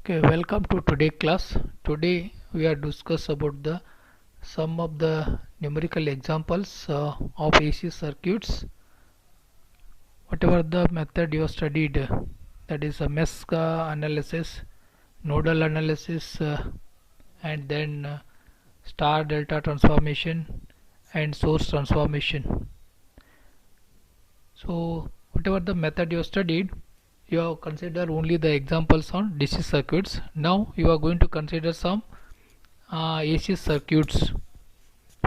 Okay, welcome to today class. Today we are discuss about the some of the numerical examples of AC circuits. Whatever the method you have studied, that is a mesh analysis, nodal analysis, and then star delta transformation and source transformation. So whatever the method you have studied, you have considered only the examples on DC circuits. Now you are going to consider some AC circuits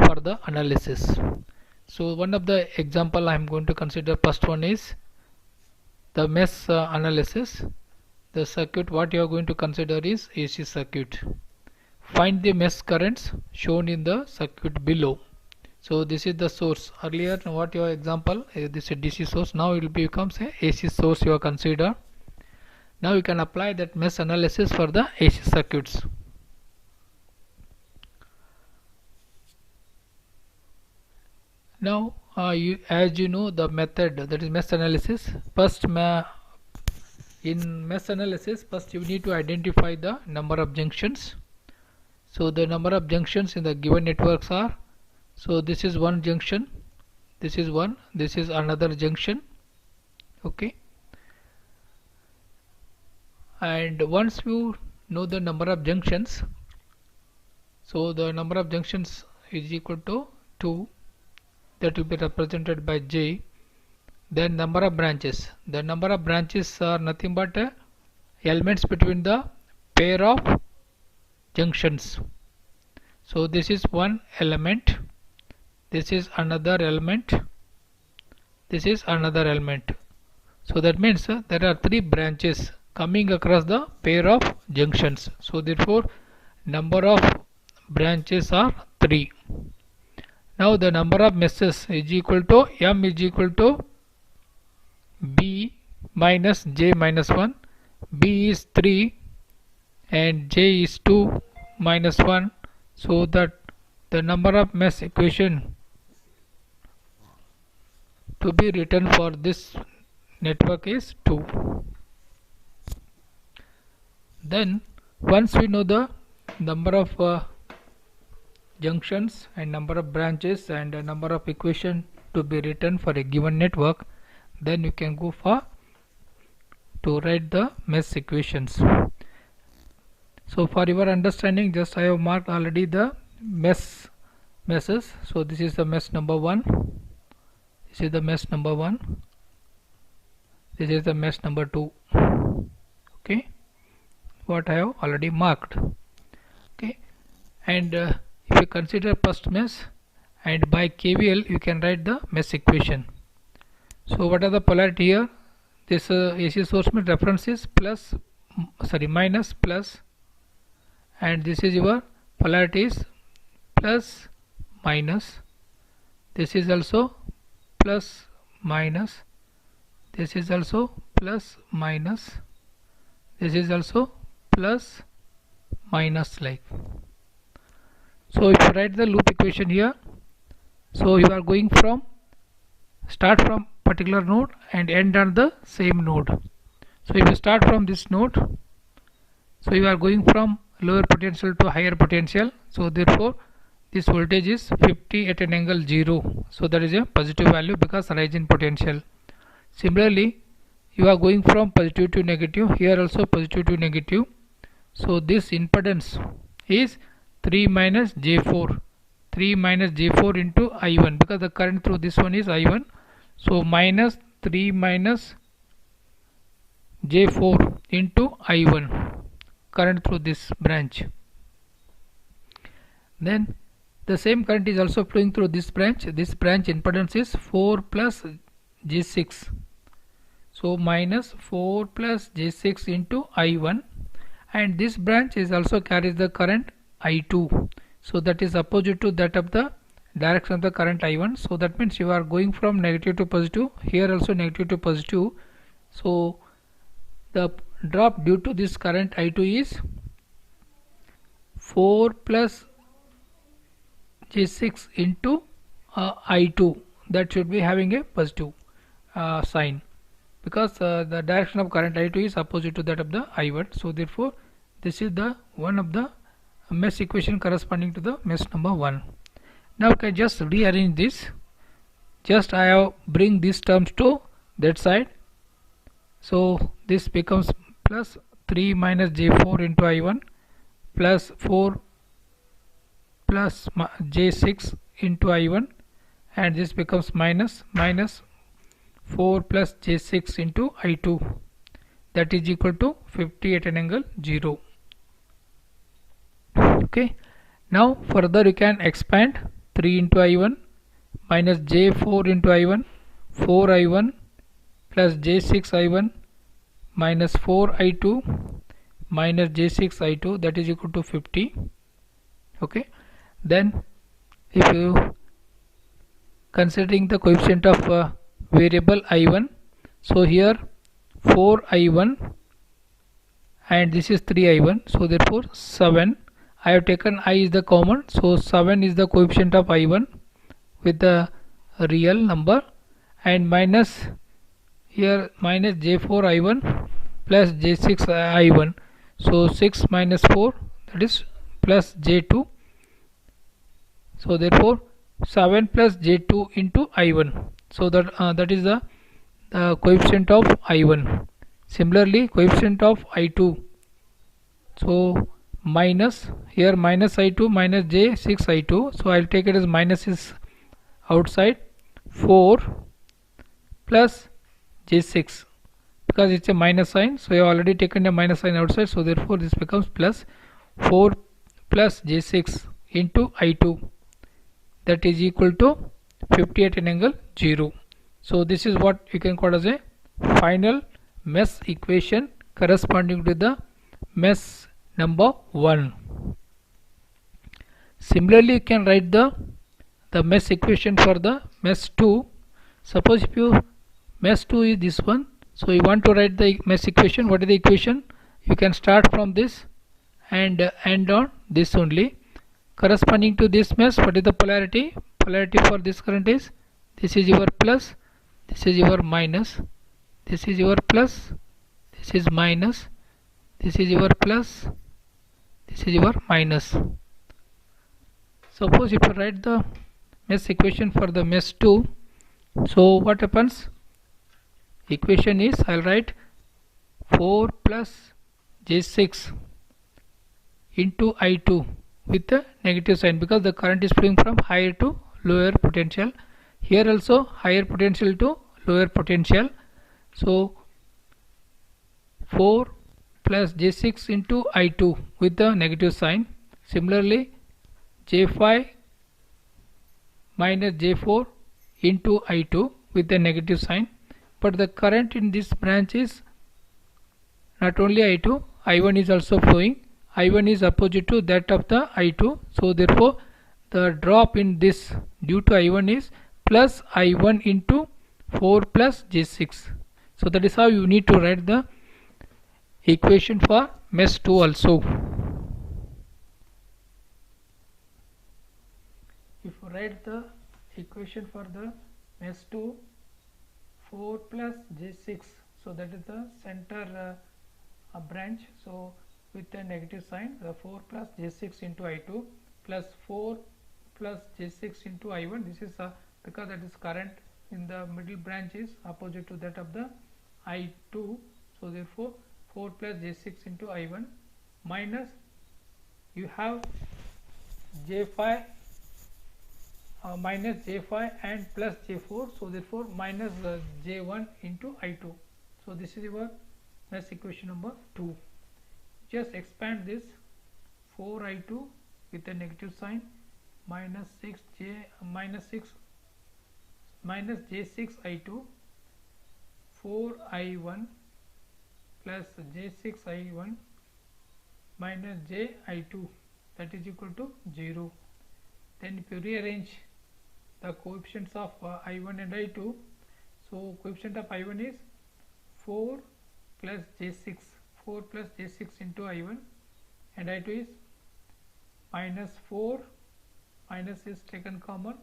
for the analysis. So one of the example I am going to consider, first one is the mesh analysis. The circuit what you are going to consider is AC circuit. Find the mesh currents shown in the circuit below. So this is the source. Earlier what your example, this is DC source, now it will becomes a AC source you are consider. Now you can apply that mesh analysis for the AC circuits. Now as you know the method, that is mesh analysis. First in mesh analysis, first you need to identify the number of junctions. So the number of junctions in the given networks are, so this is one junction, this is one, this is another junction. Okay, and once you know the number of junctions, so the number of junctions is equal to 2, that will be represented by J. Then number of branches, the number of branches are nothing but elements between the pair of junctions. So this is one element, this is another element, this is another element. So that means there are 3 branches coming across the pair of junctions. So therefore number of branches are 3. Now the number of meshes is equal to M is equal to B minus J minus 1. B is 3 and J is 2 minus 1. So that the number of mesh equation to be written for this network is 2. Then once we know the number of junctions and number of branches and number of equation to be written for a given network, then you can go for to write the mesh equations. So for your understanding, just I have marked already the meshes. So this is the mesh number 1, this is the mesh number 1, this is the mesh number 2. Okay, what I have already marked. Okay, and if you consider first mesh, and by KVL you can write the mesh equation. So what are the polarity here? This AC source means reference is plus, minus plus, and this is your polarity is plus minus, this is also plus minus, this is also plus minus, this is also plus minus, like. So if you write the loop equation here, so you are going from start from particular node and end on the same node. So if you start from this node, so you are going from lower potential to higher potential, so therefore this voltage is 50 at an angle 0, so that is a positive value because rise in potential. Similarly you are going from positive to negative, here also positive to negative, so this impedance is 3 minus J4, 3 minus J4 into I1, because the current through this one is I1, so minus 3 minus J4 into I1, current through this branch. Then the same current is also flowing through this branch impedance is 4 plus J6, so minus 4 plus J6 into I1, and this branch is also carries the current I2, so that is opposite to that of the direction of the current I1. So that means you are going from negative to positive, here also negative to positive, so the drop due to this current I2 is 4 plus J6 into I2, that should be having a positive sign, because the direction of current I2 is opposite to that of the I1, so therefore This is the one of the mesh equation corresponding to the mesh number 1. Now can just rearrange this. Just I have bring these terms to that side. So this becomes plus 3 minus j4 into I1 plus 4 plus j6 into I1, and this becomes minus 4 plus j6 into I2, that is equal to 50 at an angle 0. Okay, now further you can expand 3 into I1 minus j4 into I1, 4 I1 plus j6 I1 minus 4 I2 minus j6 I2, that is equal to 50. Okay, then if you considering the coefficient of variable I1, so here 4 I1 and this is 3 I1, so therefore 7. I have taken I is the common, so 7 is the coefficient of I1 with the real number, and minus here minus j4 I1 plus j6 I1, so 6 minus 4, that is plus j2, so therefore 7 plus j2 into I1, so that is the coefficient of I1. Similarly coefficient of I2, so minus here minus I2 minus j6 I2, so I'll take it as minus is outside, 4 plus j6, because it's a minus sign, so I have already taken a minus sign outside, so therefore this becomes plus 4 plus j6 into I2, that is equal to 50 at an angle 0. So this is what you can call as a final mesh equation corresponding to the mesh number 1. Similarly you can write the mesh equation for the mesh 2. Suppose if you mesh 2 is this one, so you want to write the mesh equation. What is the equation? You can start from this and end on this only. Corresponding to this mesh, what is the polarity? Polarity for this current is, this is your plus, this is your minus, this is your plus, this is minus, this is your plus, this is your minus. Suppose if you write the mesh equation for the mesh 2, so what happens? Equation is, I'll write 4 plus j6 into I2 with the negative sign, because the current is flowing from higher to lower potential. Here also higher potential to lower potential, so 4 plus j6 into I2 with the negative sign. Similarly j5 minus j4 into I2 with the negative sign, but the current in this branch is not only I2, I1 is also flowing. I1 is opposite to that of the I2, so therefore the drop in this due to I1 is plus I1 into 4 plus j6. So that is how you need to write the equation for mesh 2 also. If you write the equation for the mesh 2, 4 plus j6, so that is the center branch, so with a negative sign, the 4 plus j6 into I2 plus 4 plus j6 into I1, this is because that is current in the middle branch is opposite to that of the I2, so therefore 4 plus j6 into I1 minus you have j5 minus j5 and plus j4, so therefore minus j1 into I2. So this is your mesh equation number 2. Just expand this 4I2 with a negative sign minus j6 I2, 4I1 plus j6 I1 minus j I2, that is equal to 0. Then if you rearrange the coefficients of I1 and I2, so coefficient of I1 is 4 plus j6, 4 plus j6 into I1, and I2 is minus 4, minus is taken common,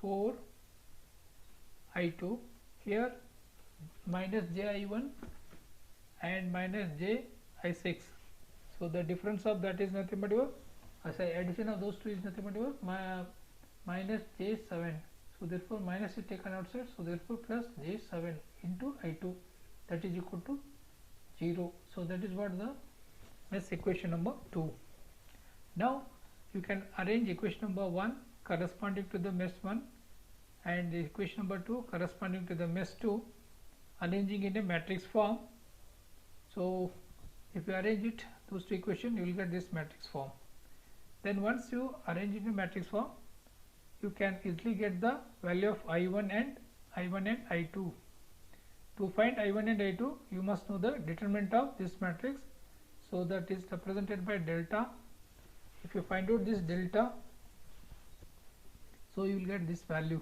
4 I2, here minus j I1 and minus j I6, So the difference of that is nothing but your addition of those two is nothing but your minus j7. So therefore minus is taken outside, so therefore plus j7 into I2, that is equal to 0. So that is what the mesh equation number 2. Now you can arrange equation number 1 corresponding to the mesh 1 and the equation number 2 corresponding to the mesh 2, arranging in a matrix form. So if you arrange it, those two equations, you will get this matrix form. Then once you arrange it in matrix form, you can easily get the value of I1 and I2. To find I1 and I2, you must know the determinant of this matrix. So that is represented by delta. If you find out this delta, so you will get this value,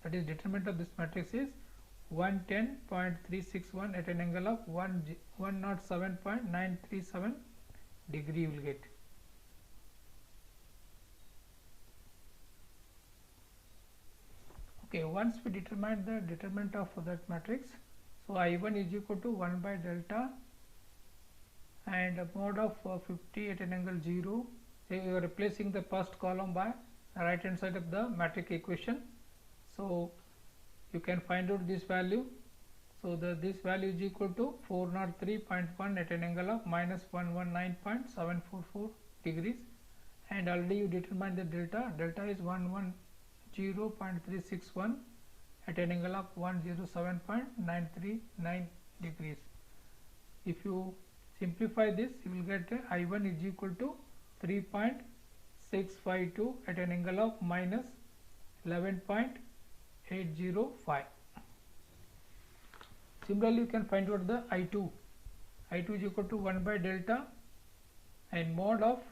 that is determinant of this matrix is 110.361 at an angle of 107.937 degree you will get. Okay, once we determine the determinant of that matrix, so I1 is equal to 1 by delta and a mode of 50 at an angle 0. So you are replacing the first column by the right hand side of the matrix equation. So you can find out this value. So this value is equal to 403.1 at an angle of minus 119.744 degrees, and already you determined the delta. Delta is 110.361 at an angle of 107.939 degrees. If you simplify this, you will get I1 is equal to 3.652 at an angle of minus 11.805. Similarly, you can find out the I2. I2 is equal to 1 by delta and mod of,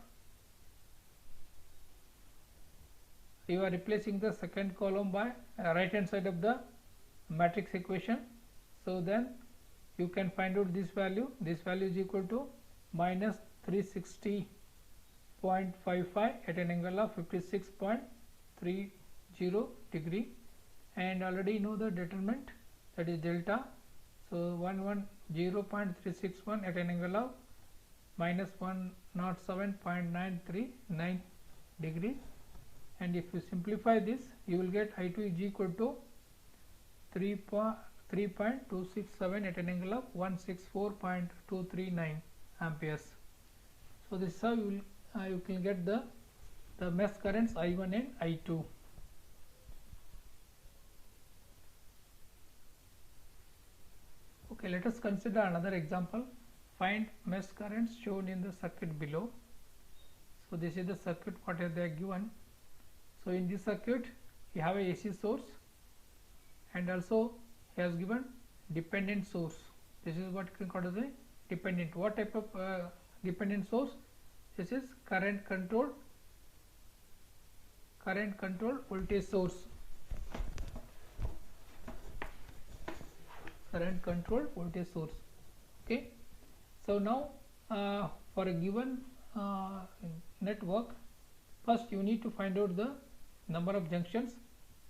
you are replacing the second column by right hand side of the matrix equation. So then you can find out this value. This value is equal to minus 360.55 at an angle of 56.30 degree, and already you know the determinant, that is delta. So 110.361 at an angle of minus 107.939 degrees, and if you simplify this, you will get I2 is equal to 3.267 at an angle of 164.239 amperes. So this is how you can get the mesh currents I1 and I2. Okay, let us consider another example. Find mesh currents shown in the circuit below. So this is the circuit what they are given. So in this circuit you have a AC source, and also he has given dependent source. This is what you can call as a dependent. What type of dependent source? This is current controlled voltage source. Current controlled voltage source. Okay. So now for a given network, first you need to find out the number of junctions.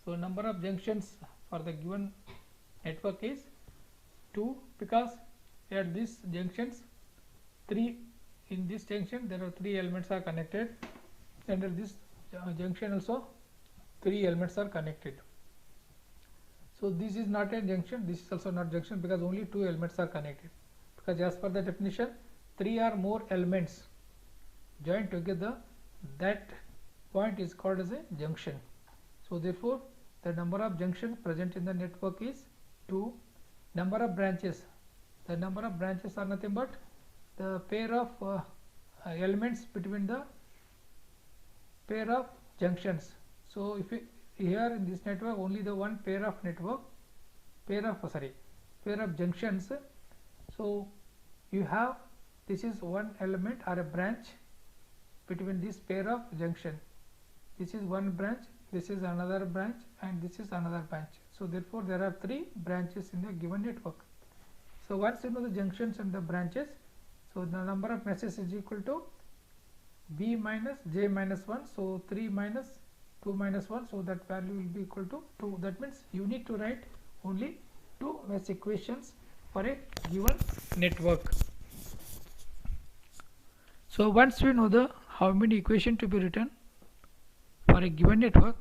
So number of junctions for the given network is 2, because at these junctions, in this junction there are 3 elements are connected, and at this junction also 3 elements are connected. So this is not a junction, this is also not junction, because only 2 elements are connected, because as per the definition 3 or more elements joined together, that point is called as a junction. So therefore the number of junctions present in the network is 2. Number of branches, the number of branches are nothing but the pair of elements between the pair of junctions. So if here in this network only the one pair of junctions, so you have, this is one element or a branch between this pair of junction. This is one branch, this is another branch, and this is another branch. So therefore there are 3 branches in the given network. So once you know the junctions and the branches, so the number of meshes is equal to B minus J minus 1. So 3 minus 2 minus 1, so that value will be equal to 2. That means you need to write only 2 mesh equations for a given network. So once we know the how many equation to be written for a given network,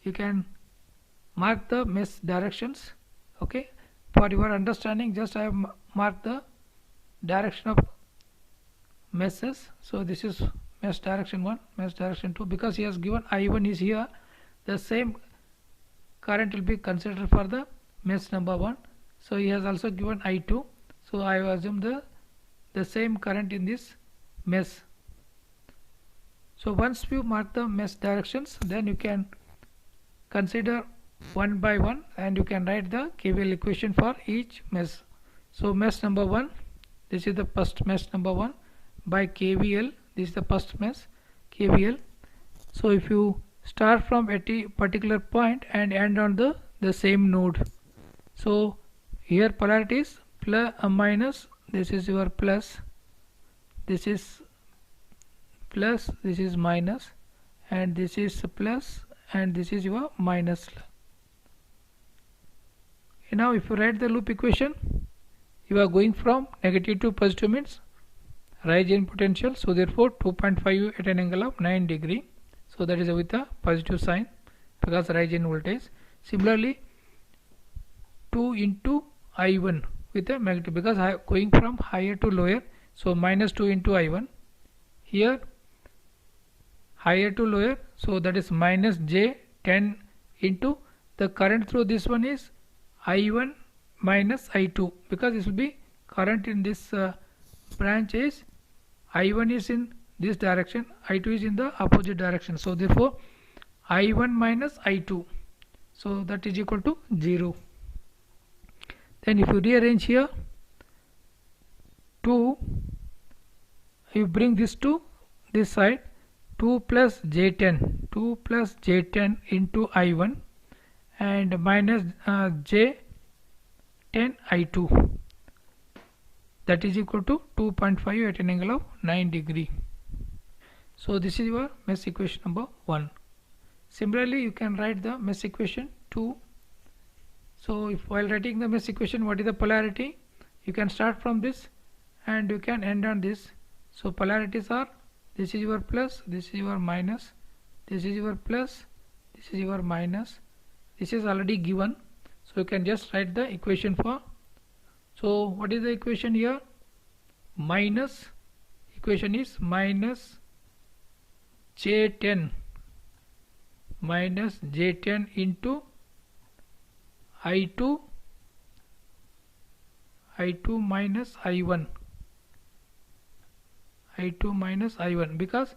you can mark the mesh directions. Okay, for your understanding, just I have marked the direction of meshes. So this is mesh direction 1, mesh direction 2. Because he has given I1 is here, the same current will be considered for the mesh number 1. So he has also given I2, so I assume the same current in this mesh. So once you mark the mesh directions, then you can consider one by one and you can write the KVL equation for each mesh. So mesh number 1, this is the first mesh number 1 by KVL, this is the first mesh KVL. So if you start from a particular point and end on the same node, so here polarity is plus minus, this is your plus, this is plus, this is minus, and this is plus, and this is your minus. Now if you write the loop equation, you are going from negative to positive, means rise in potential, so therefore 2.5 at an angle of 9 degree, so that is with a positive sign because rise in voltage. Similarly 2 into I1 with a magnitude, because I am going from higher to lower, so minus 2 into I1. Here higher to lower, so that is minus J10 into the current through this one is I1 minus I2, because this will be current in this branch is I1 is in this direction, I2 is in the opposite direction, so therefore I1 minus I2, so that is equal to 0. Then if you rearrange here 2, you bring this to this side, 2 plus J10, 2 plus J10 into I1 and minus J10 I2, that is equal to 2.5 at an angle of 9 degree. So this is your mesh equation number 1. Similarly you can write the mesh equation 2. So if while writing the mesh equation, what is the polarity, you can start from this and you can end on this. So polarities are, this is your plus, this is your minus, this is your plus, this is your minus. This is already given, so you can just write the equation for. So what is the equation here? Minus, equation is minus J10 minus J10 into I2 minus I1, I2 minus I1, because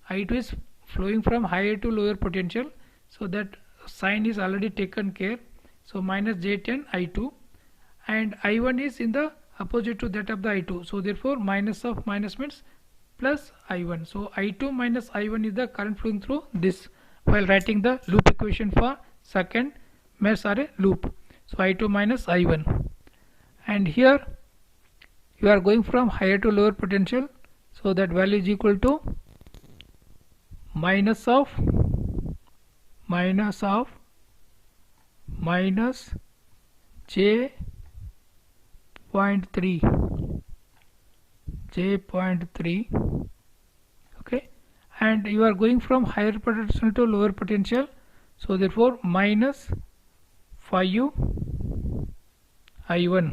I2 is flowing from higher to lower potential, so that sign is already taken care. So minus J10 I2, and I1 is in the opposite to that of the I2, so therefore minus of minus means plus I1. So I2 minus I1 is the current flowing through this while writing the loop equation for second mesh or a loop. So I2 minus I1, and here you are going from higher to lower potential, so that value is equal to minus J.3, okay, and you are going from higher potential to lower potential, so therefore minus 5 I1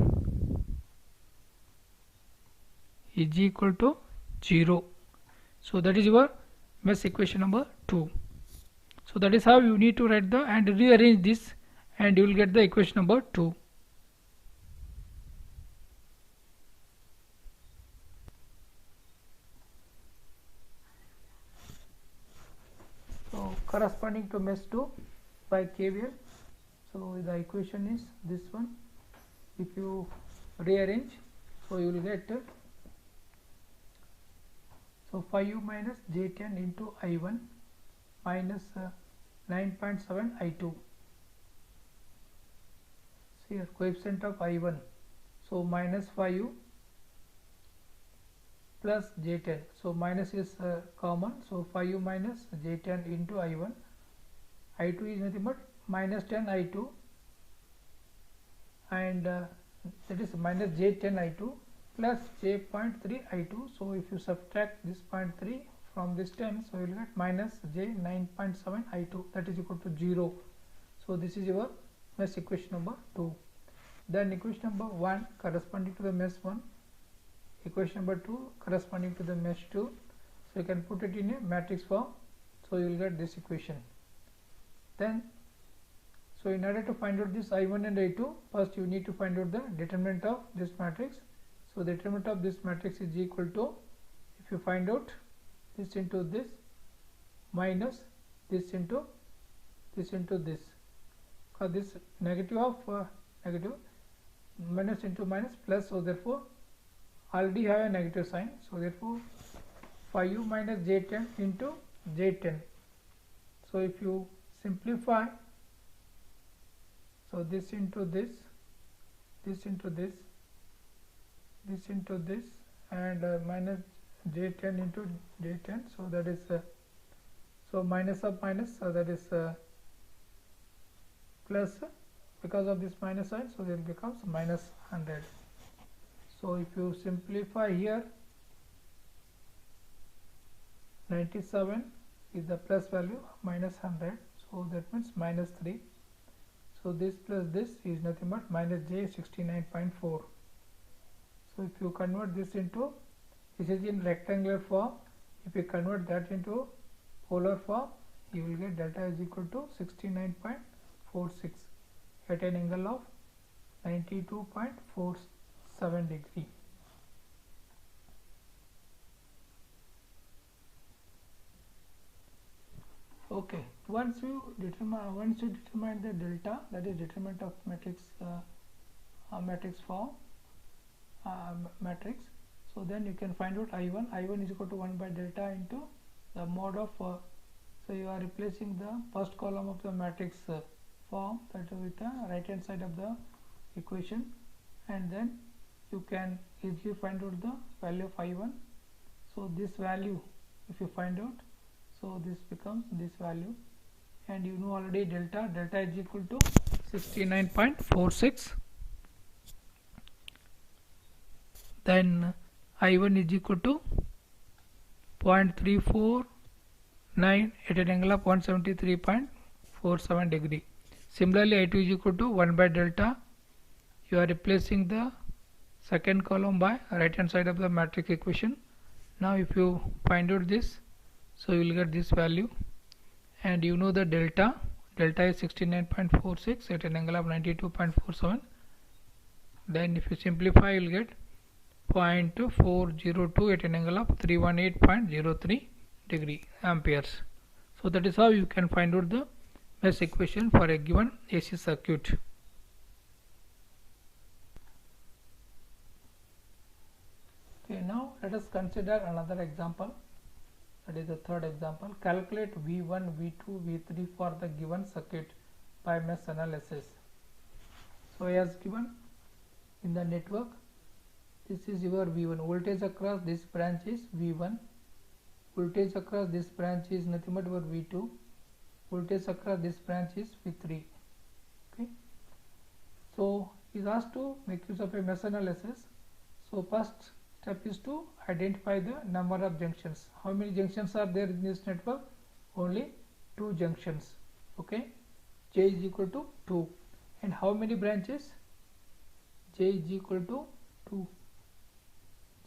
is equal to 0. So that is your mesh equation number 2. So that is how you need to write the and rearrange this, and you will get the equation number 2. So corresponding to mesh 2 by KVL, so the equation is this one. If you rearrange, so you will get so 5 minus J10 into I1 minus 9.7 I2. So here coefficient of I1, so minus 5 plus J10, so minus is common, so 5 minus J10 into I1, I2 is nothing but minus 10 I2, and that is minus J10 I2 plus j 0.3 I2. So if you subtract this 0.3 from this 10, so you will get minus j 9.7 I2, that is equal to 0. So this is your mesh equation number 2. Then equation number 1 corresponding to the mesh 1, equation number 2 corresponding to the mesh 2. So you can put it in a matrix form, so you will get this equation. Then so in order to find out this I1 and I2, first you need to find out the determinant of this matrix. So the determinant of this matrix is equal to, if you find out this into this minus this into this, because this negative of negative, minus into minus plus, so therefore already have a negative sign, so therefore 5u minus j10 into j10. So if you simplify, so this into this, this into this, this into this, and minus j10 into j10, so that is so minus of minus, so that is plus, because of this minus sign, so it becomes minus 100. So if you simplify here, 97 is the plus value, minus 100, so that means minus 3. So this plus this is nothing but minus j 69.4. So if you convert this into, this is in rectangular form, if you convert that into polar form, you will get delta is equal to 69.46 at an angle of 92.47 degree. Okay, once you determine the delta, that is determinant of matrix form matrix, so then you can find out I1 is equal to 1 by delta into the mode of so you are replacing the first column of the matrix form, that with the right hand side of the equation, and then you can easily find out the value of I1. So this value, if you find out, so this becomes this value, and you know already delta is equal to 69.46. then I1 is equal to 0.349 at an angle of 173.47 degree. Similarly, I2 is equal to 1 by delta. You are replacing the second column by right hand side of the matrix equation. Now if you find out this, so you will get this value, and you know the delta is 69.46 at an angle of 92.47. then if you simplify, you will get 0.402 at an angle of 318.03 degree amperes. So that is how you can find out the mesh equation for a given AC circuit. Okay, now let us consider another example, that is the third example. Calculate V1, V2, V3 for the given circuit by mesh analysis. So as given in the network, this is your V1, voltage across this branch is V1, voltage across this branch is nothing but your V2, voltage across this branch is V3. Okay, so is asked to make use of a mesh analysis. So first step is to identify the number of junctions. How many junctions are there in this network? Only 2 junctions. Okay, J is equal to 2. And how many branches? J is equal to 2.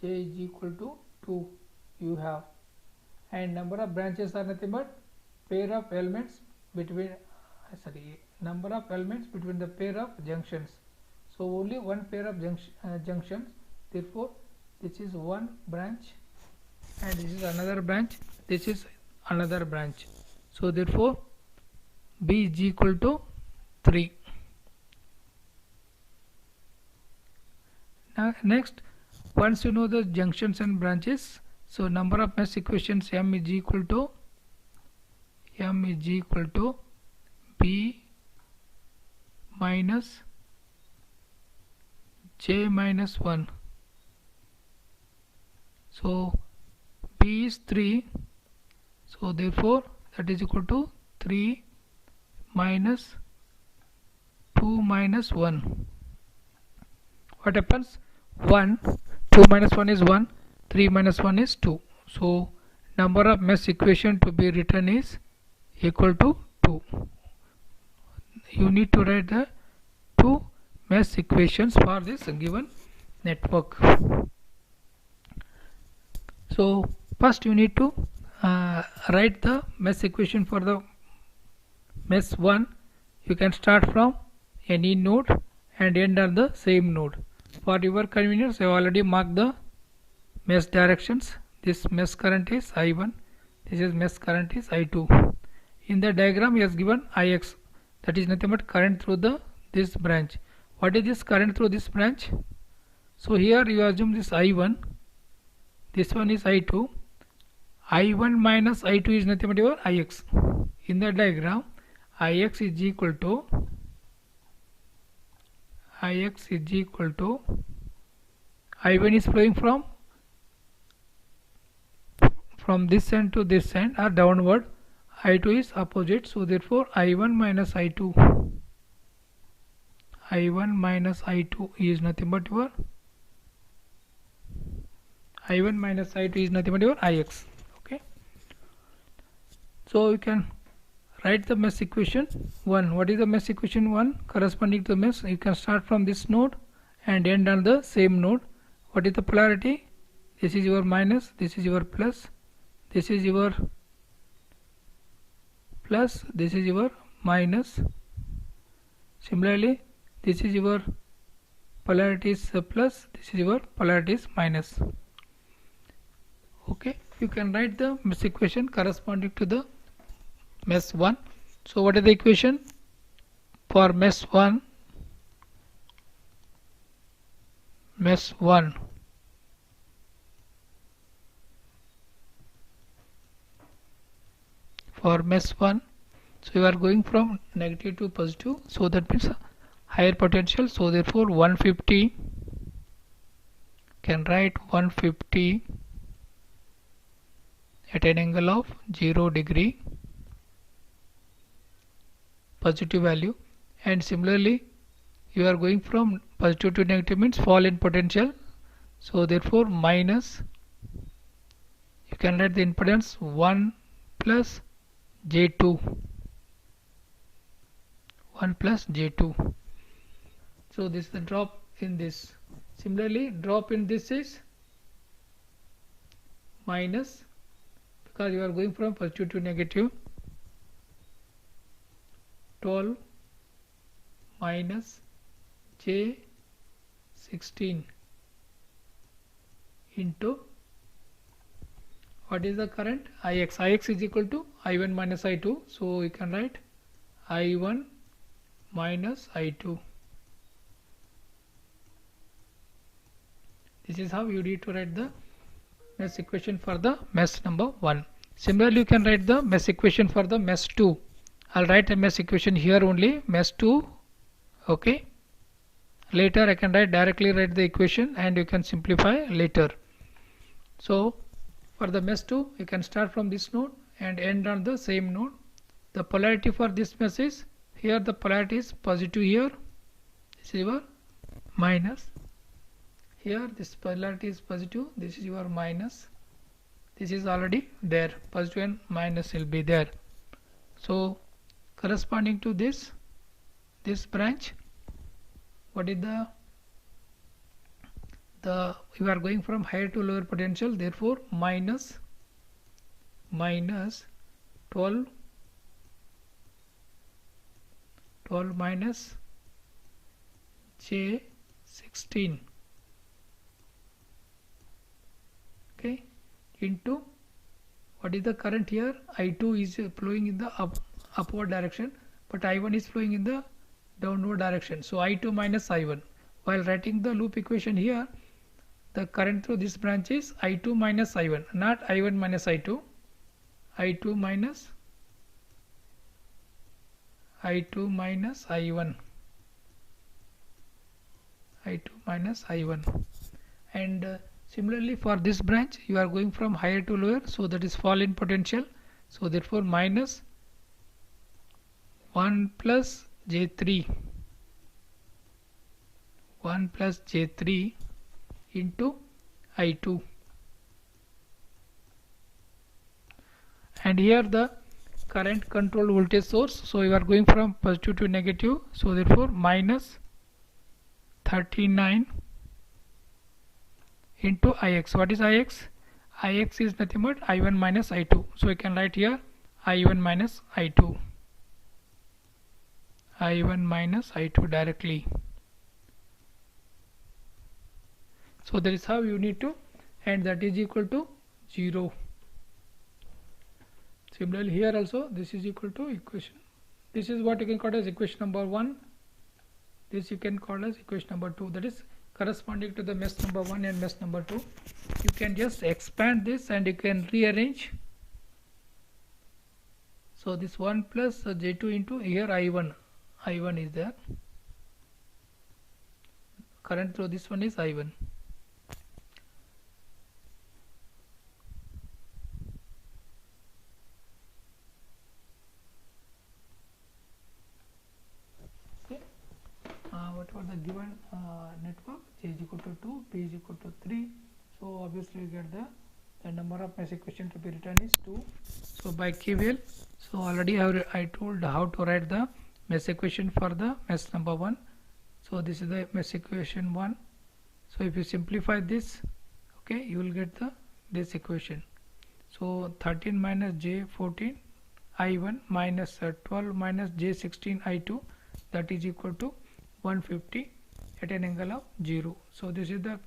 J is equal to 2 you have, and number of branches are nothing but pair of elements between number of elements between the pair of junctions. So only one pair of junctions, therefore this is one branch, and this is another branch, this is another branch. So therefore B is equal to 3. Now next, once you know the junctions and branches, so number of mesh equations M is equal to B minus J minus 1. So B is 3, so therefore that is equal to 3 minus 2 minus 1. What happens? 1 to 2 minus 1 is 1, 3 minus 1 is 2. So number of mesh equation to be written is equal to 2. You need to write the two mesh equations for this given network. So first you need to write the mesh equation for the mesh 1. You can start from any node and end on the same node. For your convenience, I have already marked the mesh directions. This mesh current is I1, this is mesh current is I2. In the diagram he has given Ix, that is nothing but current through this branch. What is this current through this branch? So here you assume this I1, this one is I2. I1 minus I2 is nothing but your Ix. In the diagram, Ix is equal to I1 is flowing from this end to this end or downward. I2 is opposite, so therefore I1 minus I2 is nothing but your I1 minus I2 is nothing but your Ix. Okay, so you can write the mesh equation 1. What is the mesh equation 1? Corresponding to the mesh, you can start from this node and end on the same node. What is the polarity? This is your minus, this is your plus, this is your plus, this is your minus. Similarly, this is your polarity is plus, this is your polarity is minus. Okay, you can write the mesh equation corresponding to the mesh 1. So what is the equation for mesh 1? Mesh 1. For mesh 1, so you are going from negative to positive, so that means higher potential, so therefore 150, can write 150 at an angle of 0 degree positive value. And similarly you are going from positive to negative means fall in potential, so therefore minus, you can write the impedance 1 plus J2, 1 plus J2. So this is the drop in this. Similarly drop in this is minus, because you are going from positive to negative, 12 minus J16 into what is the current? Ix. Ix is equal to I1 minus I2, so you can write I1 minus I2. This is how you need to write the mesh equation for the mesh number 1. Similarly you can write the mesh equation for the mesh 2. I'll write a mesh equation here only, mesh 2. Okay, later I can directly write the equation and you can simplify later. So for the mesh 2, you can start from this node and end on the same node. The polarity for this mesh is, here the polarity is positive, here this is your minus, here this polarity is positive, this is your minus, this is already there, positive and minus will be there. So corresponding to this branch, what is you are going from higher to lower potential, therefore minus 12 minus J16, okay, into what is the current here? I2 is flowing in the upward direction, but I1 is flowing in the downward direction, so I2 minus I1. While writing the loop equation here, the current through this branch is I2 minus I1, not I1 minus I2. I2 minus I1, I2 minus I1. And similarly for this branch, you are going from higher to lower, so that is fall in potential, so therefore minus 1 plus J3 into I2, and here the current control voltage source, so you are going from positive to negative, so therefore minus 39 into Ix. What is Ix? Ix is nothing but I1 minus I2, so you can write here I1 minus I2, I1 minus I2 directly. So that is how you need to, and that is equal to 0. Similarly here also this is equal to equation, this is what you can call as equation number 1, this you can call as equation number 2, that is corresponding to the mesh number 1 and mesh number 2. You can just expand this and you can rearrange. So this 1 plus J2 into here I1 is there, current through this one is I1. Whatever the given network, J is equal to 2, P is equal to 3, so obviously you get the number of mesh equation to be written is 2. So by KVL, so already I told how to write the mesh equation for the mesh number 1. So this is the mesh equation 1. So if you simplify this, okay, you will get this equation. So 13 minus J14 I1 minus 12 minus J16 I2, that is equal to 150 at an angle of 0. So this is the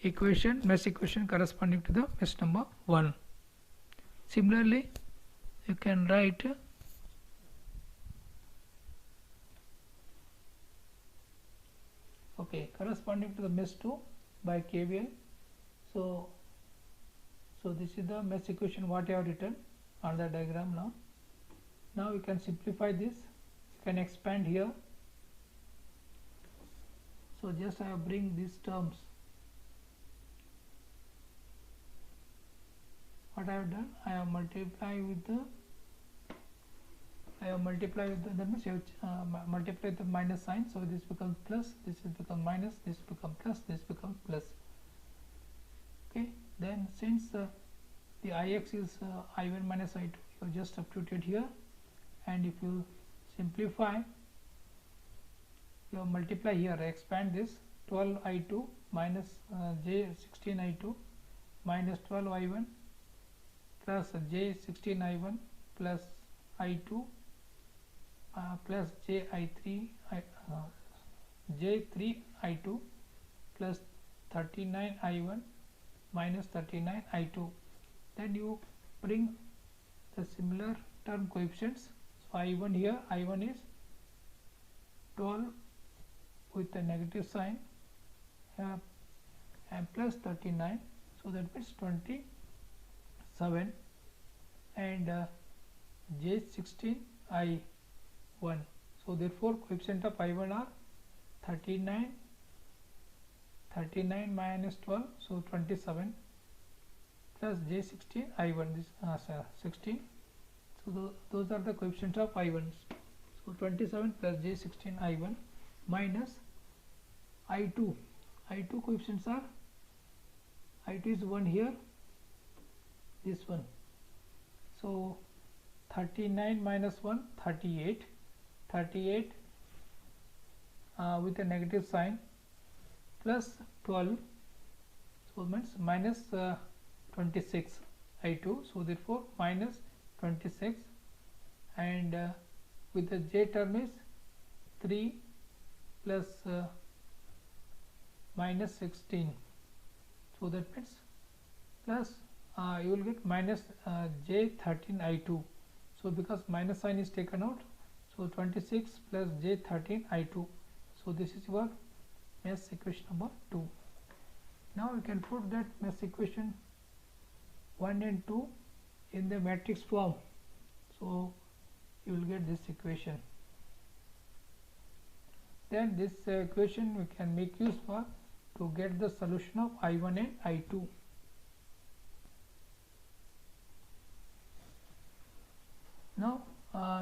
equation, mesh equation corresponding to the mesh number 1. Similarly, you can write okay, corresponding to the mesh 2 by KVL. So this is the mesh equation what I have written on the diagram now. Now you can simplify this, you can expand here. So just I have bring these terms. What I have done, I have multiplied with the that means you multiply the minus sign, so this becomes plus, this will become minus, this becomes plus, this becomes plus. Okay, then since the Ix is I1 minus I2, you just substituted here, and if you simplify, you multiply here, expand this 12 I2 minus J16 I2 minus 12 I1 plus J16 I1 plus I2 plus J3 I2 plus 39 I1 minus 39 I2. Then you bring the similar term coefficients. So I1 here, I1 is 12 with a negative sign and plus 39, so that means 27, and J16 I1, so therefore coefficient of I1 are 39 minus 12, so 27 plus J16 I1, this 16, so those are the coefficients of I1. So 27 plus J16 I1 minus I2. I2 coefficients are, I2 is 1 here, this one. So 39 minus 1, 38. 38 with a negative sign plus 12, so means minus 26 I2. So therefore minus 26, and with the J term is 3 plus minus 16, so that means plus you will get minus J13 I2. So because minus sign is taken out, so 26 plus J13 I2. So this is your mesh equation number 2. Now you can put that mesh equation 1 and 2 in the matrix form. So you will get this equation. Then this equation we can make use for to get the solution of I1 and I2. Now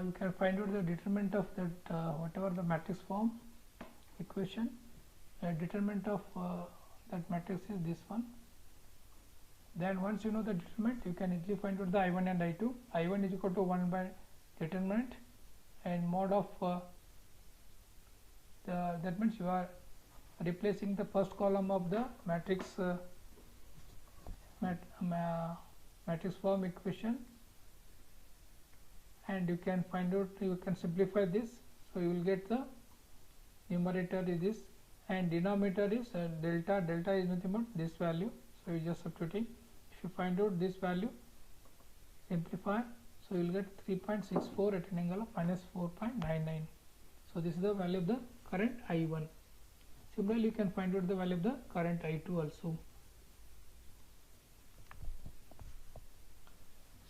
you can find out the determinant of that whatever the matrix form equation. Determinant of that matrix is this one. Then once you know the determinant, you can easily find out the I1 and I2. I1 is equal to 1 by determinant, and mod of that means you are replacing the first column of the matrix matrix form equation, and you can find out, you can simplify this, so you will get the numerator is this and denominator is delta. Delta is nothing but this value, so you just substituting. If you find out this value, simplify, so you will get 3.64 at an angle of minus 4.99. so this is the value of the current I1. Similarly, you can find out the value of the current I2 also.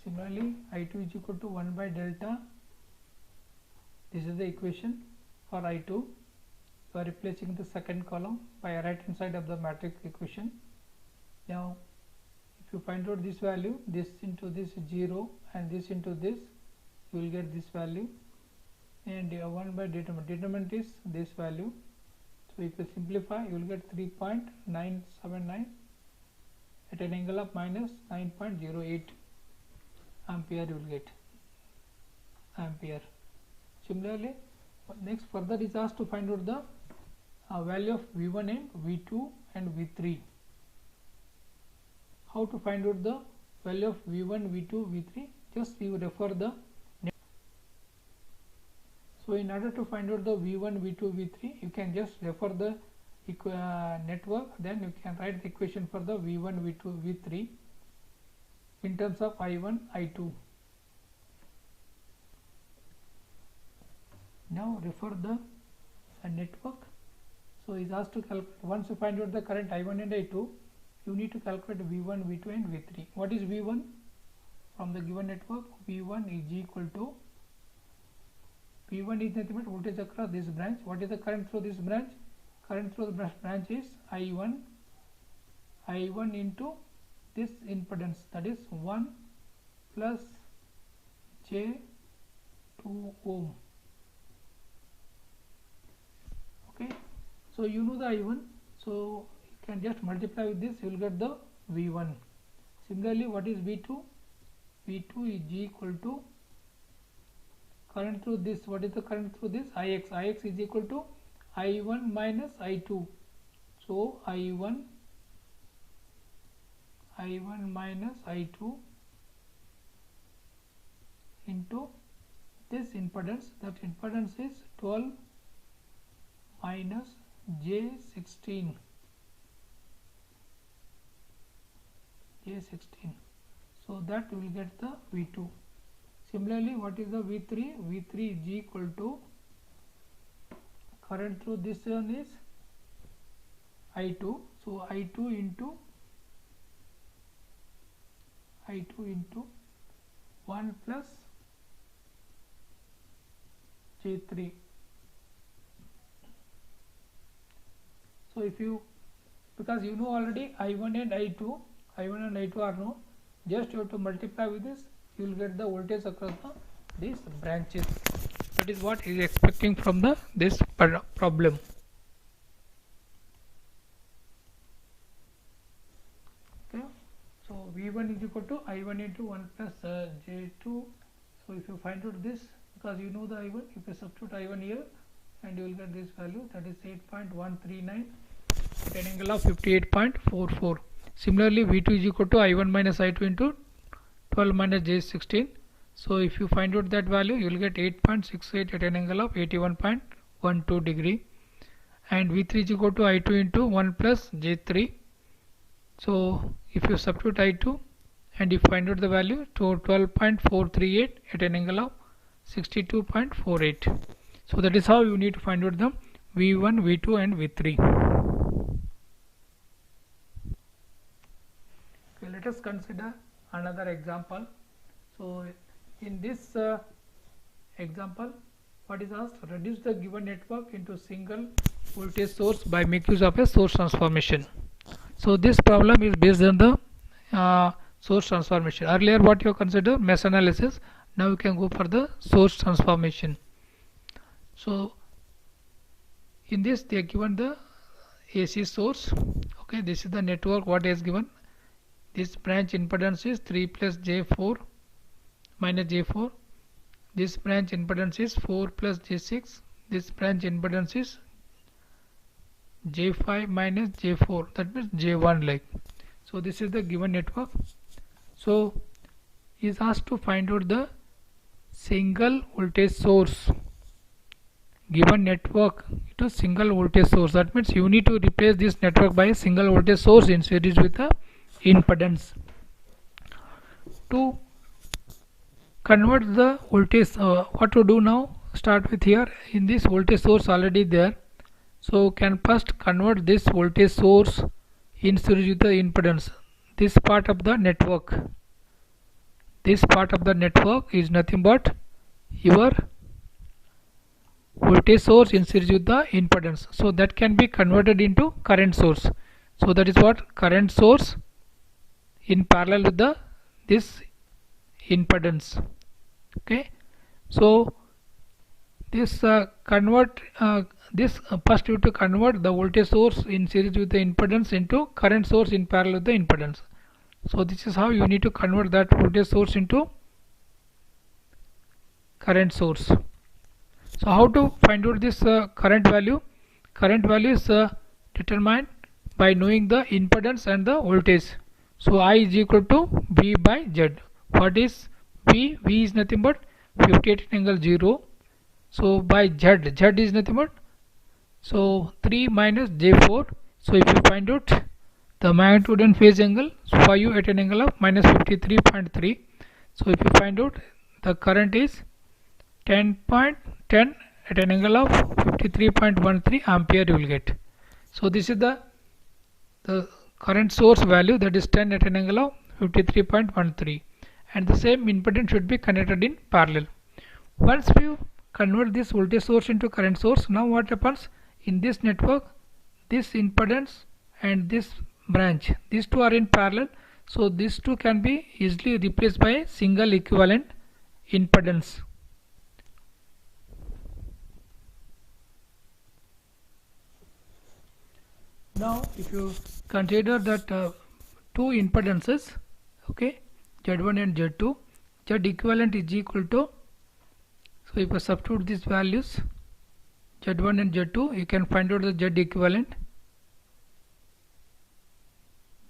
Similarly, I2 is equal to 1 by delta. This is the equation for I2. You are replacing the second column by right hand side of the matrix equation. Now, if you find out this value, this into this 0 and this into this, you will get this value. And 1 by determinant is this value. So if you simplify, you will get 3.979 at an angle of minus 9.08 ampere. You will get ampere. Similarly, next further is asked to find out the value of V1 and V2 and V3. How to find out the value of V1, V2, V3? Just you refer the. So in order to find out the V1, V2, V3, you can just refer the network, then you can write the equation for the V1, V2, V3 in terms of I1, I2. Now refer the network. So is asked to calculate, once you find out the current I1 and I2, you need to calculate V1, V2 and V3. What is V1? From the given network, V1 is equal to, V1 is nothing but voltage across this branch. What is the current through this branch? Current through the branch is I1 into this impedance, that is 1 plus J2 ohm. Okay, so you know the I1, so you can just multiply with this, you will get the V1. Similarly, what is V2? V2 is equal to current through this. What is the current through this? Ix. Ix is equal to I1 minus I2. So I1 minus I2 into this impedance. That impedance is 12 minus J16. So that we will get the V2. Similarly, what is the V3? V3 is equal to current through this one is I2. So I2 into 1 plus J3. So if you, because you know already I1 and I2 are known, just you have to multiply with this, you will get the voltage across these branches. That is what is expecting from this problem. Okay, so V1 is equal to I1 into 1 plus J2. So if you find out this, because you know the I1, if you substitute I1 here, and you will get this value, that is 8.139 at an angle of 58.44. Similarly, V2 is equal to I1 minus I2 into 12 minus J16. So if you find out that value, you will get 8.68 at an angle of 81.12 degree. And V3 is equal to I2 into 1 plus J3. So if you substitute I2 and you find out the value, to 12.438 at an angle of 62.48. So that is how you need to find out the V1, V2 and V3. Okay, let us consider another example. So in this example, what is asked? Reduce the given network into single voltage source by making use of a source transformation. So this problem is based on the source transformation. Earlier what you considered mesh analysis, now you can go for the source transformation. So in this they are given the AC source. Okay, this is the network what is given. This branch impedance is 3 plus j4 minus j4. This branch impedance is 4 plus j6. This branch impedance is j5 minus j4, that means j1 like. So this is the given network. So is asked to find out the single voltage source. Given network to single voltage source, that means you need to replace this network by a single voltage source in series with the impedance. To convert the voltage, what to do now? Start with here. In this voltage source already there, so can first convert this voltage source in series with the impedance. This part of the network, this part of the network is nothing but your voltage source in series with the impedance, so that can be converted into current source. So that is what current source in parallel with the this impedance. Okay, so this convert this first you have to convert the voltage source in series with the impedance into current source in parallel with the impedance. So this is how you need to convert that voltage source into current source. So how to find out this current value? Current value is determined by knowing the impedance and the voltage. So I is equal to V by Z. What is V? V is nothing but 58 angle 0. So by Z, Z is nothing but, so 3 minus J4. So if you find out the magnitude and phase angle, so for you at an angle of minus 53.3. So if you find out the current is 10.10 at an angle of 53.13 ampere you will get. So this is the current source value, that is 10 at an angle of 53.13, and the same impedance should be connected in parallel. Once you convert this voltage source into current source, now what happens in this network? This impedance and this branch, these two are in parallel, so these two can be easily replaced by a single equivalent impedance. Now if you consider that two impedances, okay, Z1 and Z2, Z equivalent is equal to, so if you substitute these values Z1 and Z2, you can find out the Z equivalent.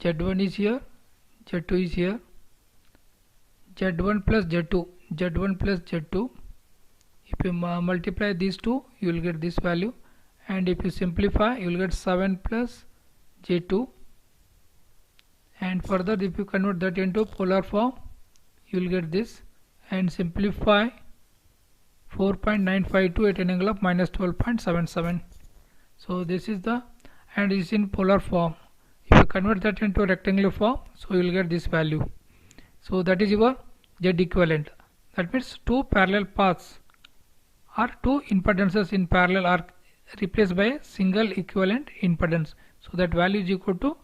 Z1 is here, Z2 is here, Z1 plus Z2, Z1 plus Z2. If you multiply these two, you will get this value, and if you simplify, you will get 7 plus J2, and further if you convert that into polar form, you will get this, and simplify 4.952 at an angle of minus 12.77. So this is the, and is in polar form. If you convert that into rectangular form, so you will get this value. So that is your Z equivalent. That means two parallel paths or two impedances in parallel are replaced by a single equivalent impedance. So that value is equal to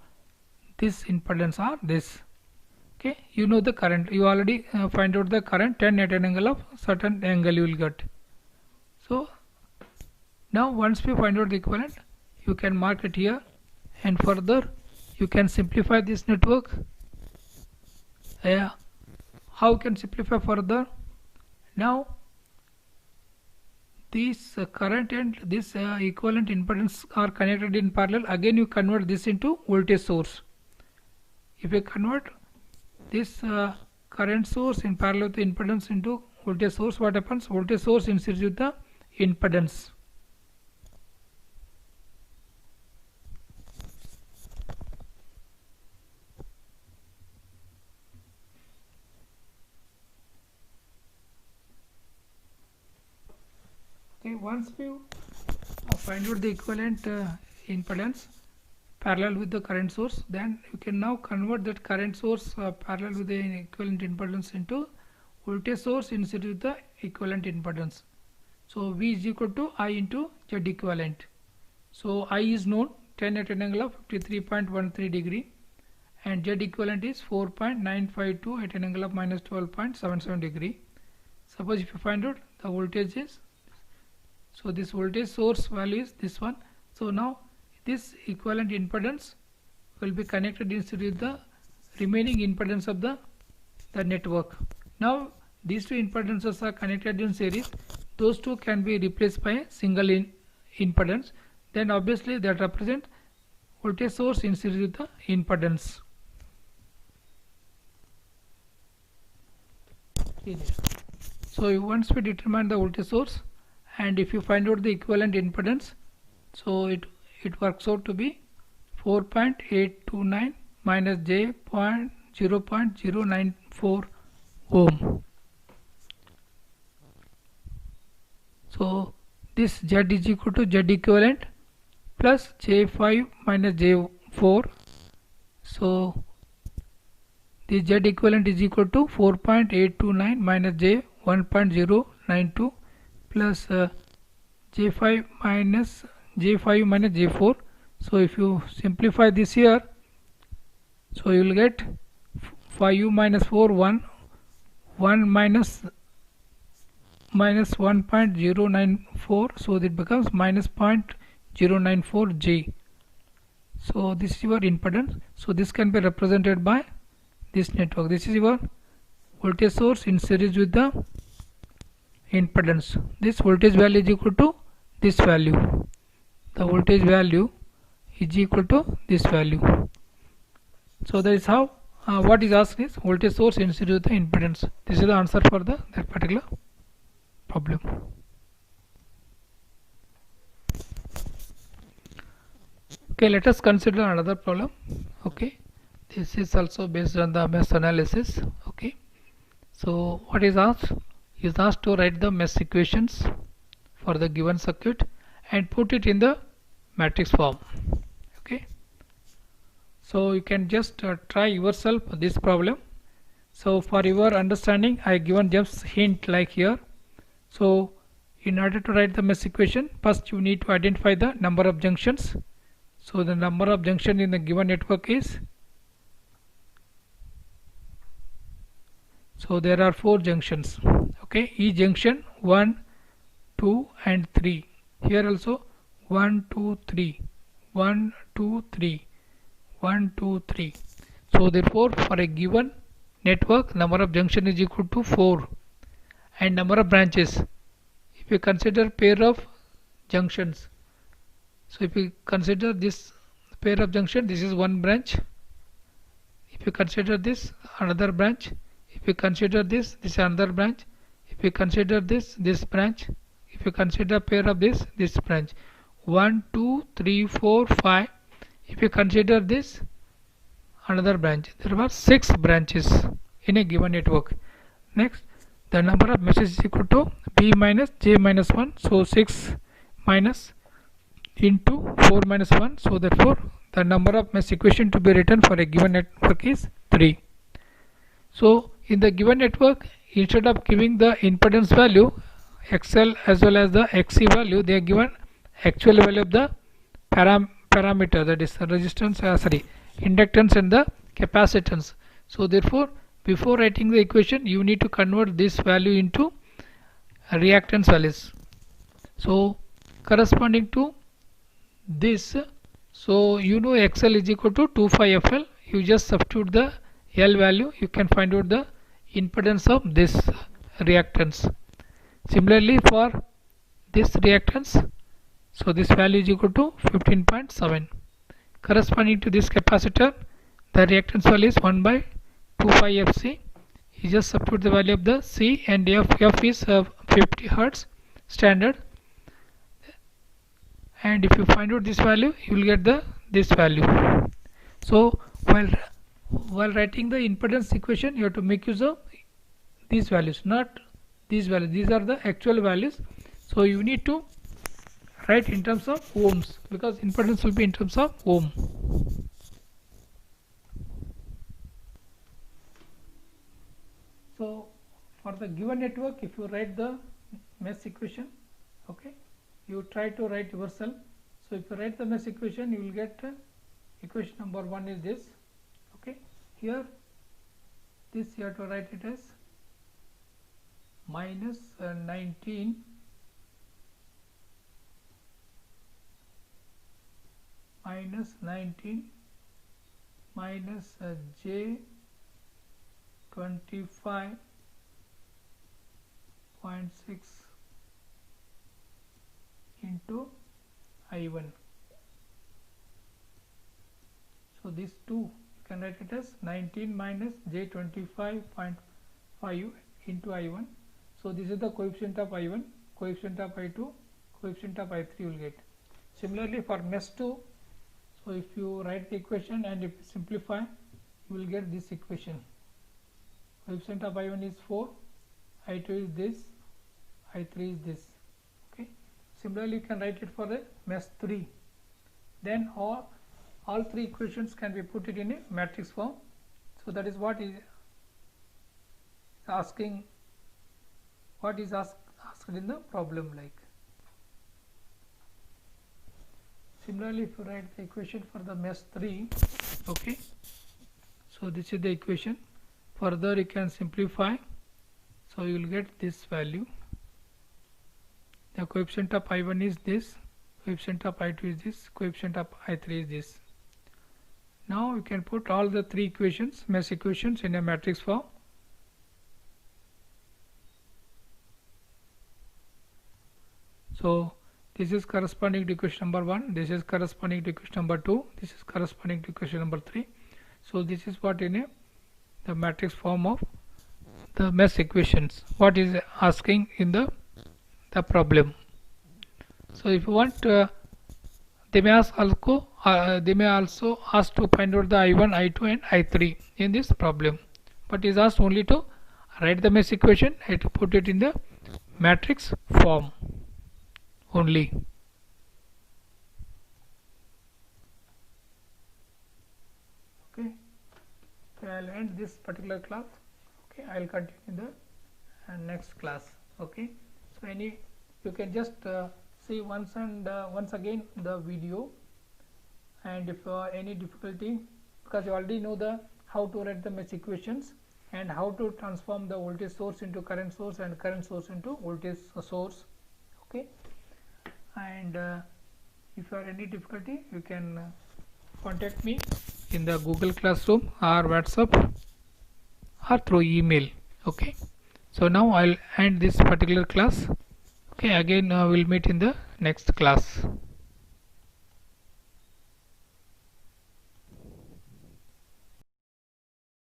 this impedance or this. Okay, you know the current, you already find out the current, 10 at an angle of certain angle you will get. So now once we find out the equivalent, you can mark it here, and further you can simplify this network. How can simplify further? Now this current and this equivalent impedance are connected in parallel. Again you convert this into voltage source. If you convert this current source in parallel with the impedance into voltage source, what happens? Voltage source in series with the impedance. Okay, once we find out the equivalent impedance parallel with the current source, then you can now convert that current source parallel with the equivalent impedance into voltage source in series with the equivalent impedance. So V is equal to I into Z equivalent. So I is known, 10 at an angle of 53.13 degree, and Z equivalent is 4.952 at an angle of minus 12.77 degree. Suppose if you find out the voltage is, so this voltage source value is this one. So now this equivalent impedance will be connected in series with the remaining impedance of the network. Now these two impedances are connected in series. Those two can be replaced by a single impedance. Then obviously that represents voltage source in series with the impedance. So once we determine the voltage source, and if you find out the equivalent impedance, so it works out to be 4.829 minus j 0.094 ohm. So this Z is equal to Z equivalent plus J5 minus J4. So the Z equivalent is equal to 4.829 minus J 1.092 plus J5 minus J4. So if you simplify this here, so you will get 5u minus 4 1 minus 1.094, so it becomes minus 0.094 G. So this is your impedance. So this can be represented by this network. This is your voltage source in series with the impedance. This voltage value is equal to this value. The voltage value is equal to this value. So that is how what is asked is voltage source in series with the impedance. This is the answer for that particular problem. Okay, let us consider another problem. Okay, this is also based on the mesh analysis. Okay, so what is asked is asked to write the mesh equations for the given circuit and put it in the matrix form. Okay, so you can just try yourself this problem. So for your understanding, I given just hint like here. So in order to write the mesh equation, first you need to identify the number of junctions. So the number of junctions in the given network is, so there are 4 junctions. Okay, each junction 1, 2 and 3. Here also 1, 2, 3, 1, 2, 3, 1, 2, 3. So therefore for a given network, number of junction is equal to 4, and number of branches, if you consider pair of junctions, so if you consider this pair of junction, this is one branch. If you consider this, another branch. If you consider this is another branch. If you consider this branch. If you consider pair of this branch, 1, 2, 3, 4, 5. If you consider this another branch, there are 6 branches in a given network. Next, the number of meshes is equal to b minus j minus 1. So 6 minus into 4 minus 1. So therefore the number of mesh equation to be written for a given network is 3. So in the given network, instead of giving the impedance value XL as well as the XC value, they are given actual value of the parameter, that is the resistance, inductance and the capacitance. So therefore before writing the equation, you need to convert this value into reactance values. So corresponding to this, so you know XL is equal to 2 pi FL. You just substitute the L value, you can find out the impedance of this reactance. Similarly for this reactance, so this value is equal to 15.7. Corresponding to this capacitor, the reactance value is 1 by 2 pi FC. You just substitute the value of the C and F is 50 Hertz standard, and if you find out this value, you will get this value. So while writing the impedance equation, you have to make use of these values, not these values. These are the actual values. So you need to write in terms of ohms, because impedance will be in terms of ohm. So for the given network, if you write the mesh equation, okay, you try to write yourself. So if you write the mesh equation, you will get equation number 1 is this. Okay, here this you have to write it as minus 19 minus 19 minus J 25.6 into I1. So these two you can write it as 19 minus J 25.5 into I1. So this is the coefficient of I1, coefficient of I2, coefficient of I3 you will get. Similarly for mesh 2, so if you write the equation and if you simplify, you will get this equation. Coefficient of I1 is 4, I2 is this, I3 is this. Okay. Similarly you can write it for the mesh 3. Then all three equations can be put it in a matrix form. So that is what is asking, what is asked in the problem like. Similarly, if you write the equation for the mesh 3, okay, so this is the equation. Further you can simplify, so you will get this value. The coefficient of I1 is this, coefficient of I2 is this, coefficient of I3 is this. Now you can put all the three equations, mesh equations, in a matrix form. So this is corresponding to equation number 1, this is corresponding to equation number 2, this is corresponding to equation number 3. So this is what in the matrix form of the mesh equations, what is asking in the problem. So if you want, they may also ask to find out the I1, I2 and I3 in this problem, but is asked only to write the mesh equation and to put it in the matrix form only. Okay, so I'll end this particular class. Okay, I'll continue in the next class. Okay, so you can just see once again the video, and if any difficulty, because you already know the how to write the mesh equations and how to transform the voltage source into current source and current source into voltage source. Okay, and if you have any difficulty, you can contact me in the Google Classroom or WhatsApp or through email. Okay, so now I'll end this particular class. Okay, again we'll meet in the next class.